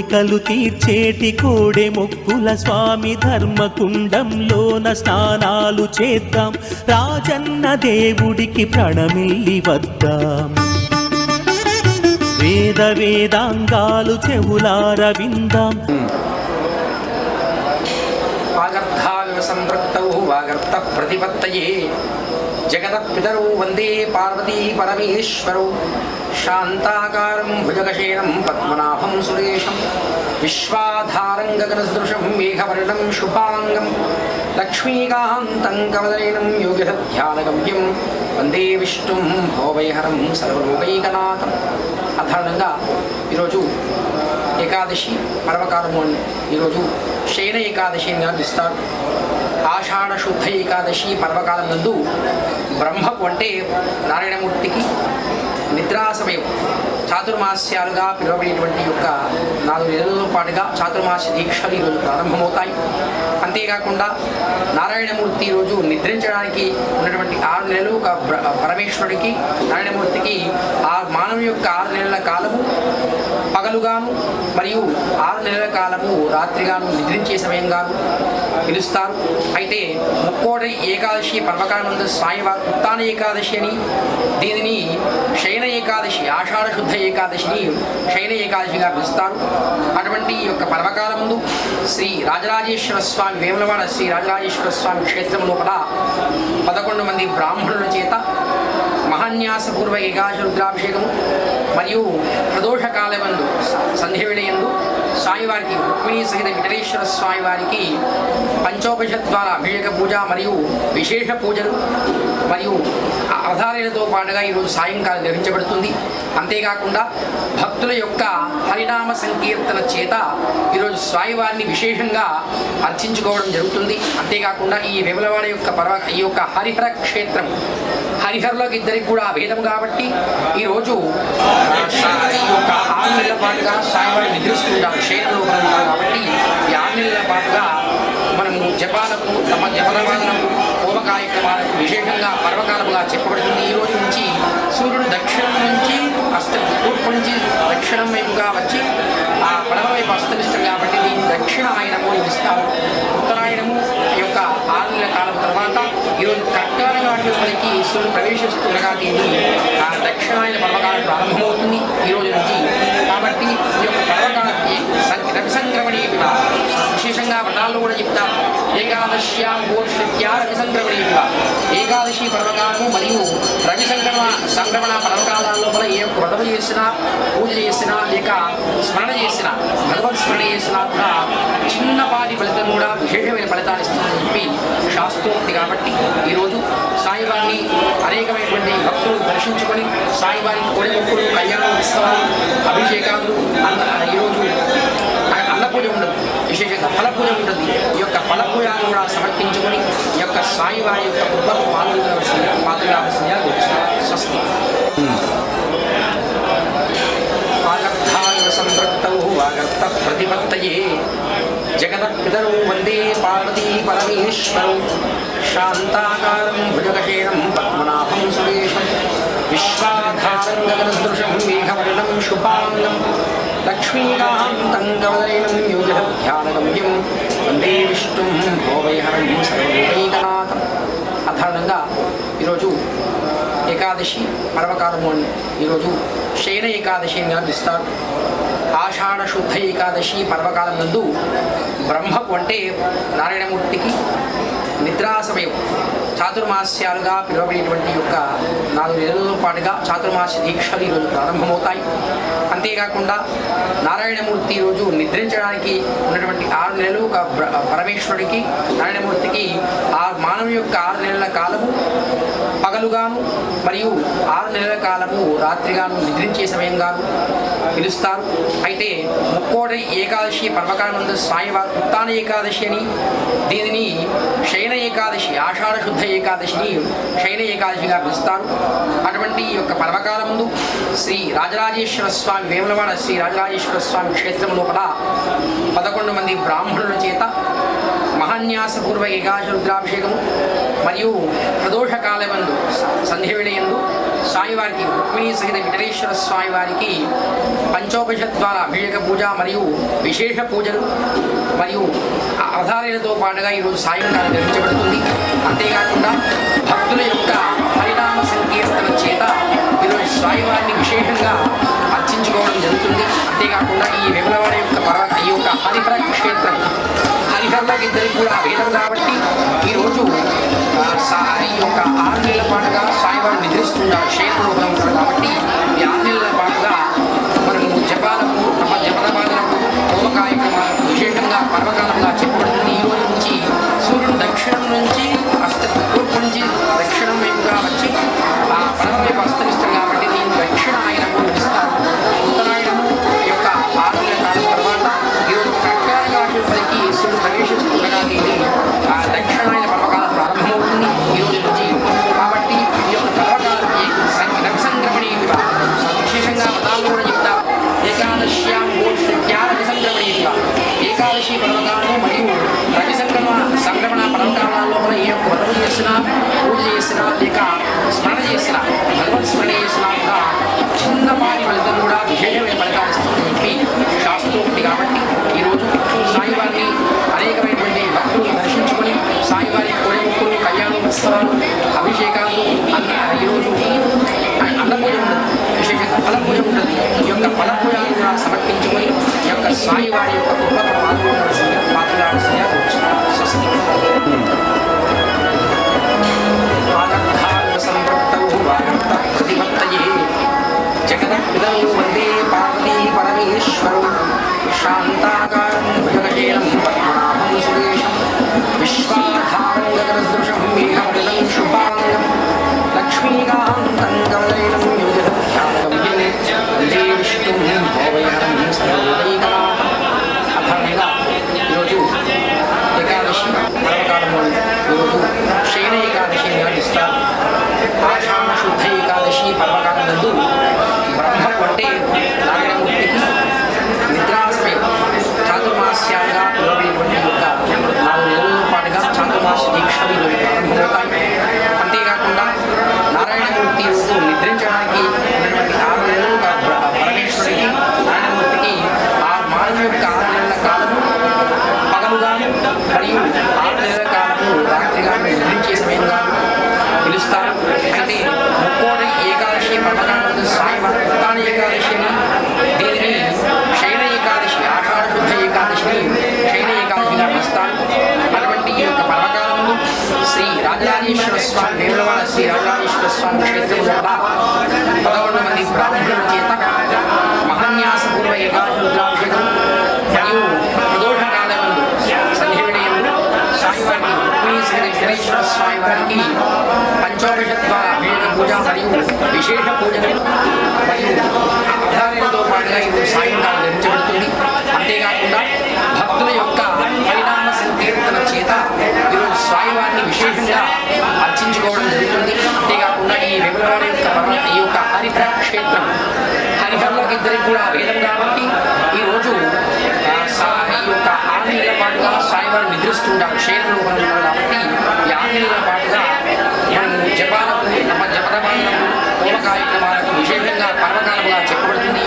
కోరికలు తీర్చేటి కోడె మొక్కుల స్వామి ధర్మకుండంలోన స్నానాలు చేద్దాం, రాజన్న దేవుడికి ప్రణమిల్లి వద్దాం. వేద వేదాంగాలు చెవులార విందాం. వాగర్ధావివ సంపృక్తౌ వాగర్త ప్రతిపత్తయే జగతపితరౌ వందే పార్వతీ పరమేశ్వరౌ. శాంతాకారం భుజగశయనం పద్మనాభం సురేశం విశ్వాధారం గగనసదృశం మేఘవర్ణం శుభాంగం లక్ష్మీకాంతం కమలనయనం యోగిధ్యానగమ్యం వందే విష్ణుం భోవైహరం సర్వలోకైకనాథం. సాధారణంగా ఈరోజు ఏకాదశి పర్వకాలము, ఈరోజు శయన ఏకాదశి అని నిర్వహిస్తారు. ఆషాఢ శుద్ధ ఏకాదశి పర్వకాలం నందు బ్రహ్మకు అంటే నారాయణమూర్తికి నిద్రా సమయం చాతుర్మాస్యాలుగా పిలువబడేటువంటి యొక్క 4 నెలల పాటుగా చాతుర్మాస్య దీక్షలు ఈరోజు ప్రారంభమవుతాయి. అంతేకాకుండా నారాయణమూర్తి ఈరోజు నిద్రించడానికి ఉన్నటువంటి 6 నెలలు పరమేశ్వరుడికి నారాయణమూర్తికి ఆ మానవు యొక్క 6 నెలల కాలము పగలుగాను మరియు 6 నెలల కాలము రాత్రిగాను నిద్రించే సమయంగాను పిలుస్తారు. అయితే ముక్కోటి ఏకాదశి పర్వకాలం నందు స్వామివారు ఉత్తాన ఏకాదశి అని, దీనిని శయన ఏకాదశి ఆషాఢ శుద్ధ ఏకాదశిని శయన ఏకాదశిగా పిలుస్తారు. అటువంటి ఈ యొక్క పర్వకాలం ముందు శ్రీ రాజరాజేశ్వర స్వామి వేములవాడ శ్రీ రాజరాజేశ్వర స్వామి క్షేత్రం లోపల 11 మంది బ్రాహ్మణుల చేత మహాన్యాసపూర్వ ఏకాదశి రుద్రాభిషేకము మరియు ప్రదోష కాలమందు సంధ్యవేళయందు స్వామివారికి రుక్మిణీ సహిత విఠలేశ్వర స్వామివారికి పంచోపనిషత్ ద్వారా అభిషేక పూజ మరియు విశేష పూజలు మరియు అవధారాలతో పాటుగా ఈరోజు సాయంకాలం నిర్వహించబడుతుంది. అంతేకాకుండా భక్తుల యొక్క హరినామ సంకీర్తన చేత ఈరోజు స్వామివారిని విశేషంగా అర్చించుకోవడం జరుగుతుంది. అంతేకాకుండా ఈ వేములవాడ యొక్క ఈ యొక్క హరిహర క్షేత్రం హరిహరులకు ఇద్దరికి కూడా భేదం కాబట్టి ఈరోజు ఈ యొక్క 6 నెలల పాటుగా స్వామివారి నిద్రిస్తుంటారు, క్షేత్రంలో ఉంటారు. కాబట్టి ఈ 6 నెలల పాటుగా మనము జపాలకు తమ జపనవాదనకు హోమ కార్యక్రమాలకు విశేషంగా పర్వకాలముగా చెప్పబడుతుంది. ఈ రోజు నుంచి సూర్యుడు దక్షిణం నుంచి తూర్పు నుంచి దక్షిణం వైపుగా వచ్చి ఆ పడవ వైపు అస్తమిస్తాం కాబట్టి దీన్ని దక్షిణాయనము ఇస్తారు. ఉత్తరాయణము యొక్క 6 నెలల కాలం తర్వాత ఈరోజు కర్కాటక మనకి సూర్యుడు ప్రవేశిస్తుండగా దీన్ని ఆ దక్షిణాయన పర్వకాలం ప్రారంభమవుతుంది ఈ రోజు నుంచి. కాబట్టి ఈ యొక్క పర్వకాలకి రవి సంక్రమణి విశేషంగా వ్రతాల్లో కూడా చెప్తారు. ఏకాదశ్యా గోషత్యా రవి సంక్రమణి ఏకాదశి పర్వకాలము మరియు రవి సంక్రమణ పర్వకాల లోపల ఏ ఒక్క వ్రతం చేసినా, పూజ చేసినా, లేక స్మరణ చేసినా, భగవత్ స్మరణ చేసినా కూడా చిన్నపాటి ఫలితం కూడా విశేషమైన ఫలితాలు ఇస్తుందని చెప్పి శాస్త్రోక్తి. కాబట్టి ఈరోజు సాయివారిని అనేకమైనటువంటి భక్తులు దర్శించుకొని సాయివారికి కోడి మొక్కులు, కళ్యాణ ఉత్సవాలు, అభిషేకాలు, ఈరోజు అన్నపూజ ఉండదు, విశేషంగా ఫలపూజ ఉంటుంది. ఈ యొక్క ఫలపూజను కూడా సమర్పించుకొని ఈ యొక్క సాయివారి యొక్క కృపకు పాల్గొనవలసిందిగా స్వస్తి. వాగర్ధావివ సంపృక్తౌ వాగర్త ప్రతిపత్తయే జగతపితరౌ వందే పార్వతీ పరమేశ్వరౌ. శాంతాకారం భుజగశయనం పద్మనాభం సురేశం విశ్వాధారం గగనసదృశం మేఘవర్ణం శుభాంగం లక్ష్మీకాంతం కమలనయనం యోగిధ్యానగమ్యం వందే విష్ణుం భోవైహరం సర్వలోకైకనాథం. సాధారణంగా ఈరోజు ఏకాదశి పర్వకాలము, ఈరోజు శయన ఏకాదశి అని నిర్వహిస్తారు. ఆషాఢ శుద్ధ ఏకాదశి పర్వకాలం నందు బ్రహ్మకు అంటే నారాయణమూర్తికి నిద్రా సమయం చాతుర్మాస్యాలుగా పిలువబడేటువంటి యొక్క 4 నెలల పాటుగా చాతుర్మాస్య దీక్షలు ఈరోజు ప్రారంభమవుతాయి. అంతేకాకుండా నారాయణమూర్తి ఈరోజు నిద్రించడానికి ఉన్నటువంటి 6 నెలలు పరమేశ్వరుడికి నారాయణమూర్తికి ఆ మానవు యొక్క 6 నెలల కాలము పగలుగాను మరియు 6 నెలల కాలము రాత్రిగాను నిద్రించే సమయంగాను పిలుస్తారు. అయితే ముక్కోటి ఏకాదశి పర్వకాలం నందు స్వామివారు ఉత్తాన ఏకాదశి అని, దీనిని శయన ఏకాదశి ఆషాఢ శుద్ధ ఏకాదశిని శయన ఏకాదశిగా పిలుస్తారు. అటువంటి ఈ యొక్క పర్వకాలం ముందు శ్రీ రాజరాజేశ్వర స్వామి వేములవాడ శ్రీ రాజరాజేశ్వర స్వామి క్షేత్రం లోపల 11 మంది బ్రాహ్మణుల చేత మహాన్యాసపూర్వ ఏకాదశి రుద్రాభిషేకము మరియు ప్రదోష కాలమందు సంధ్యవేళయందు స్వామివారికి రుక్మిణీ సహిత విఠలేశ్వర స్వామివారికి పంచోపనిషత్ ద్వారా అభిషేక పూజ మరియు విశేష పూజలు మరియు అవధారాలతో పాటుగా ఈరోజు సాయంకాలం నిర్వహించబడుతుంది. అంతేకాకుండా భక్తుల యొక్క పరిణామ సంకీర్తన చేత ఈరోజు స్వామివారిని విశేషంగా అర్చించుకోవడం జరుగుతుంది. అంతేకాకుండా ఈ వేములవాడ యొక్క ఈ యొక్క హరిహర క్షేత్రం హరిహరులకు ఇద్దరికి కూడా భేదం కాబట్టి ఈరోజు ఈ యొక్క 6 నెలల పాటుగా స్వామివారు నిద్రిస్తున్నారు, క్షేత్రంలో ఉంటారు. కాబట్టి ఈ 6 నెలల పాటుగా మనము జపాలకు జపదపాలకు హోమ కార్యక్రమాలకు విశేషంగా పర్వకాలంగా చెప్పబడుతుంది. ఈ రోజు నుంచి సూర్యుడు దక్షిణం నుంచి తూర్పు నుంచి దక్షిణం వైపుగా వచ్చి ఆ పడవ వైపు అస్తమిస్తారు కాబట్టి దీన్ని దక్షిణాయనము ఇస్తారు. ఉత్తరాయణము యొక్క 6 నెలల కాలం తర్వాత ఈరోజు కర్కాటకాశుడికి సూర్యుడు ప్రవేశిస్తుండగా దీన్ని ఆ దక్షిణాయన పర్వకాలం ప్రారంభమవుతుంది ఈ రోజు నుంచి. కాబట్టి ఈ యొక్క పర్వకాలకి రవిసంక్రమణి విశేషంగా పదాలు కూడా చెప్తారు. ఏకాదశ్యాం రవిసంక్రమణి ఏకాదశి పర్వకాలము మరియు సంక్రమణ పర్వకాలలో కూడా ఏ యొక్క వ్రతం చేసినా, పూజ చేసినా, లేక స్మరణ చేసినా, భగవత్ స్మరణ చేసినా కూడా చిన్నపాటి ఫలితం కూడా విశేషమైన ఫలితాలు ఇస్తుందని చెప్పి శాస్త్రోక్తి. కాబట్టి ఈరోజు సాయివారిని అనేకమైనటువంటి భక్తులు దర్శించుకొని సాయివారి కోడెముక్కులు, కళ్యాణ ఉత్సవాలు, అభిషేకాలు ఈరోజు అన్నపూజ ఉంటుంది, విశేషంగా ఫలపూజ ఉంటుంది. ఈ యొక్క ఫలపూజను కూడా సమర్పించుకొని ఈ యొక్క సాయివారి యొక్క కృపను పాత్రగా స్వస్తి. ప్రతిపత్తయే జగదపితరౌ వందే పార్వతీ పరమేశ్వరౌ శాంతాకారం భుజగశయనం పద్మనాభం సురేశం విశ్వాధారం గగనసదృశం మేఘమృతం శుభాంగం లక్ష్మీకాంతం కమలైనం యోజనం వందే విష్ణుం భోవయహరం సర్వోదైకనాథం. అథర్వంగా ఈరోజు ఏకాదశి పర్వకాలంలో ఈరోజు శయన ఏకాదశి నిర్వహిస్తారు. ఆషాఢ శుద్ధ ఏకాదశి పర్వకాలం నందు బ్రహ్మం అంటే నారాయణమూర్తికి నిద్రా సమయం చాతుర్మాస్యాలుగా పిలువబడేటువంటి యొక్క 4 నెలల పాటుగా చాతుర్మాస దీక్షలు ఈరోజు ప్రారంభమవుతాయి. అంతేకాకుండా నారాయణమూర్తి రోజు నిద్రించడానికి ఉన్నటువంటి 6 నెలలుగా పరమేశ్వరుడికి నారాయణమూర్తికి ఆ మానవ యొక్క 6 నెలల కాలము పగలుగాను మరియు 6 నెలల కాలము రాత్రిగాను నిద్రించే సమయంగా పిలుస్తారు. అయితే ముక్కోటి ఏకాదశి పర్వకాలంలో సాయంత్రం ఉత్తాన ఏకాదశి అని దీనిని శయన ఏకాదశి, ఆషాఢ శుద్ధ ఏకాదశిని శయన ఏకాదశిగా పిలుస్తారు. అటువంటి ఈ యొక్క పర్వకాలంలో శ్రీ రాజరాజేశ్వర స్వామి వేములవాడ శ్రీ రాజరాజేశ్వర స్వామి క్షేత్రంలో 11 మంది బ్రాహ్మణుల చేత మహాన్యాసపూర్వ ఏకాదశి రుద్రాభిషేకం మరియు ప్రదోష కాలమందు సంధ్యవేళయందు స్వామివారికి రుక్మిణీ సహిత విఠలేశ్వర స్వామివారికి పంచోపనిషత్ ద్వారా అభిషేక పూజ మరియు విశేష పూజలు మరియు అవధారాలతో పాటుగా ఈరోజు సాయంకాలం నిర్వహించబడుతుంది. అంతేకాకుండా భక్తుల యొక్క పరిణామ సంకీర్తన చేత ఈరోజు స్వామివారిని విశేషంగా అర్చించుకోవడం జరుగుతుంది. అంతేకాకుండా ఈ వేములవాడ యొక్క ఈ యొక్క హరిహర క్షేత్రం హరిహరులకు ఇద్దరికి కూడా భేదం కాబట్టి ఈరోజు ఈ యొక్క 6 నెలల పాటుగా స్వామివారు నిద్రిస్తుంటారు, క్షేత్రంలో ఉంటారు. కాబట్టి ఈ 6 నెలల పాటుగా మనము జపాలకు జపదపాలకు హోమ కార్యక్రమాలకు విశేషంగా పర్వకాలంగా చెప్పబడుతుంది.